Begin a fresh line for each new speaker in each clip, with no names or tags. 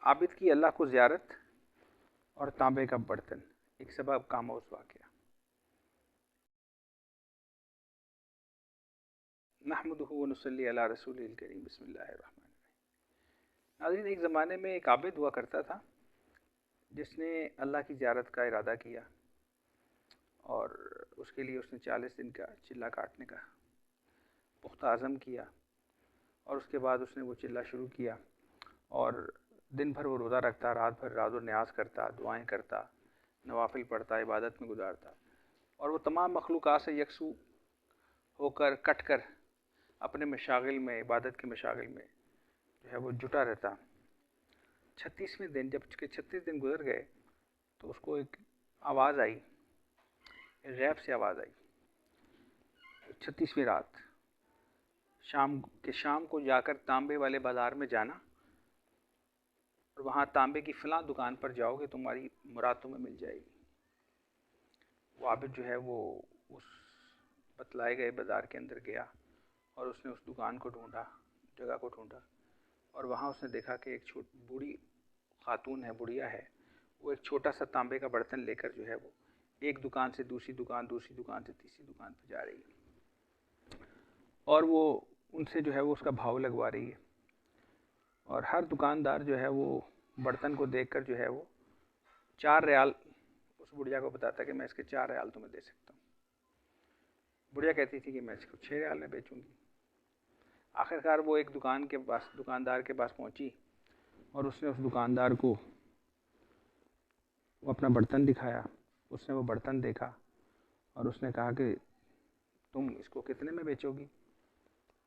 عابد کی اللہ کو زیارت اور تانبے کا برتن، ایک سبب کاموس واقعہ۔ نحمدہ ونصلی علی رسول الکریم، بسم اللہ الرحمن الرحیم۔ ناظرین، ایک زمانے میں ایک عابد ہوا کرتا تھا جس نے اللہ کی زیارت کا ارادہ کیا، اور اس کے لیے اس نے 40 دن کا چلہ کاٹنے کا پختہ عزم کیا، اور اس کے بعد اس نے وہ چلہ شروع کیا، اور دن بھر وہ روزہ رکھتا، رات بھر راز و نیاز کرتا، دعائیں کرتا، نوافل پڑھتا، عبادت میں گزارتا، اور وہ تمام مخلوقات سے یکسو ہو کر کٹ کر اپنے مشاغل میں، عبادت کے مشاغل میں جو ہے وہ جٹا رہتا۔ 36ویں دن جب 36 دن گزر گئے تو اس کو ایک آواز آئی، ایک غیب سے آواز آئی۔ 36ویں رات شام کو جا کر تانبے والے بازار میں جانا، اور وہاں تانبے کی فلاں دکان پر جاؤ گے، تمہاری مراد تمہیں مل جائے گی۔ وہ عابد جو ہے وہ اس بتلائے گئے بازار کے اندر گیا، اور اس نے اس دکان کو ڈھونڈا، جگہ کو ڈھونڈا، اور وہاں اس نے دیکھا کہ ایک بوڑھی خاتون ہے، بڑھیا ہے، وہ ایک چھوٹا سا تانبے کا برتن لے کر جو ہے وہ ایک دکان سے دوسری دکان، دوسری دکان سے تیسری دکان پہ جا رہی ہے، اور وہ ان سے جو ہے وہ اس کا بھاؤ لگوا رہی ہے، اور ہر دکاندار جو ہے وہ برتن کو دیکھ کر جو ہے وہ 4 ریال اس بڑھیا کو بتاتا کہ میں اس کے 4 ریال تمہیں دے سکتا ہوں۔ بڑھیا کہتی تھی کہ میں اس کو 6 ریال میں بیچوں گی۔ آخرکار وہ ایک دکاندار کے پاس پہنچی، اور اس نے اس دکاندار کو وہ اپنا برتن دکھایا۔ اس نے وہ برتن دیکھا، اور اس نے کہا کہ تم اس کو کتنے میں بیچو گی؟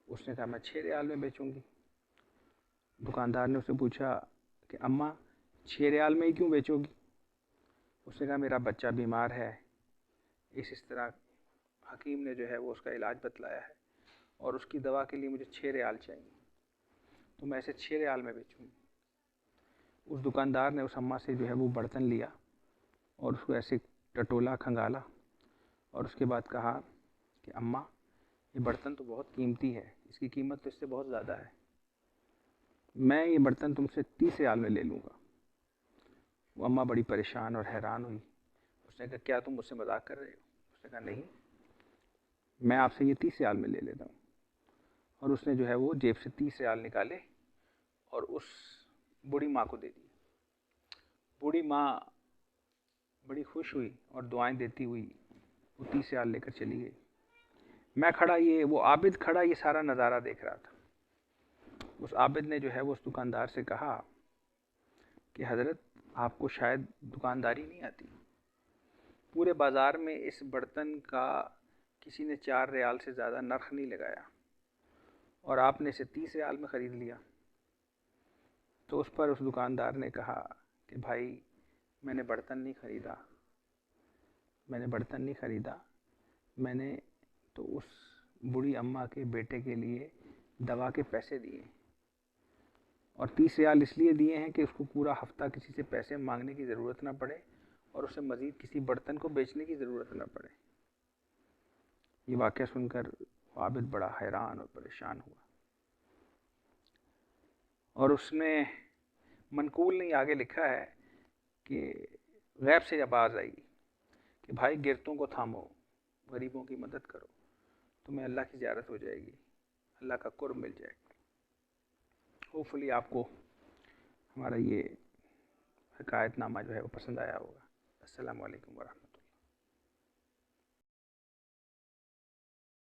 اس نے کہا میں 6 ریال میں بیچوں گی۔ دکاندار نے اسے پوچھا کہ اماں 6 ریال میں ہی کیوں بیچو گی؟ اس نے کہا میرا بچہ بیمار ہے، اس طرح حکیم نے جو ہے وہ اس کا علاج بتلایا ہے، اور اس کی دوا کے لیے مجھے 6 ریال چاہیے، تو میں اسے 6 ریال میں بیچوں گی۔ اس دکاندار نے اس اماں سے جو ہے وہ برتن لیا، اور اس کو ایسے ٹٹولا، کھنگالا، اور اس کے بعد کہا کہ اماں یہ برتن تو بہت قیمتی ہے، اس کی قیمت تو اس سے بہت زیادہ ہے، میں یہ برتن تم سے 30 ریال میں لے لوں گا۔ وہ اماں بڑی پریشان اور حیران ہوئی۔ اس نے کہا کیا تم مجھ سے مذاق کر رہے ہو؟ اس نے کہا نہیں، میں آپ سے یہ 30 ریال میں لے لیتا ہوں۔ اور اس نے جو ہے وہ جیب سے 30 ریال نکالے اور اس بوڑھی ماں کو دے دی۔ بوڑھی ماں بڑی خوش ہوئی اور دعائیں دیتی ہوئی وہ 30 ریال لے کر چلی گئی۔ میں کھڑا، وہ عابد کھڑا یہ سارا نظارہ دیکھ رہا تھا۔ اس عابد نے جو ہے وہ اس دکاندار سے کہا کہ حضرت آپ کو شاید دکانداری نہیں آتی، پورے بازار میں اس برتن کا کسی نے 4 ریال سے زیادہ نرخ نہیں لگایا، اور آپ نے اسے 30 ریال میں خرید لیا۔ تو اس پر اس دکاندار نے کہا کہ بھائی میں نے برتن نہیں خریدا، میں نے تو اس بوڑھی اماں کے بیٹے کے لیے دوا کے پیسے دیے، اور 30 ریال اس لیے دیے ہیں کہ اس کو پورا ہفتہ کسی سے پیسے مانگنے کی ضرورت نہ پڑے، اور اسے مزید کسی برتن کو بیچنے کی ضرورت نہ پڑے۔ یہ واقعہ سن کر عابد بڑا حیران اور پریشان ہوا، اور اس نے منقول نہیں آگے لکھا ہے کہ غیب سے آواز آئی کہ بھائی گرتوں کو تھامو، غریبوں کی مدد کرو، تمہیں اللہ کی زیارت ہو جائے گی، اللہ کا قرب مل جائے گا۔ ہوپفلی آپ کو ہمارا یہ حکایت نامہ جو ہے وہ پسند آیا ہوگا۔ السلام علیکم ورحمۃ اللہ۔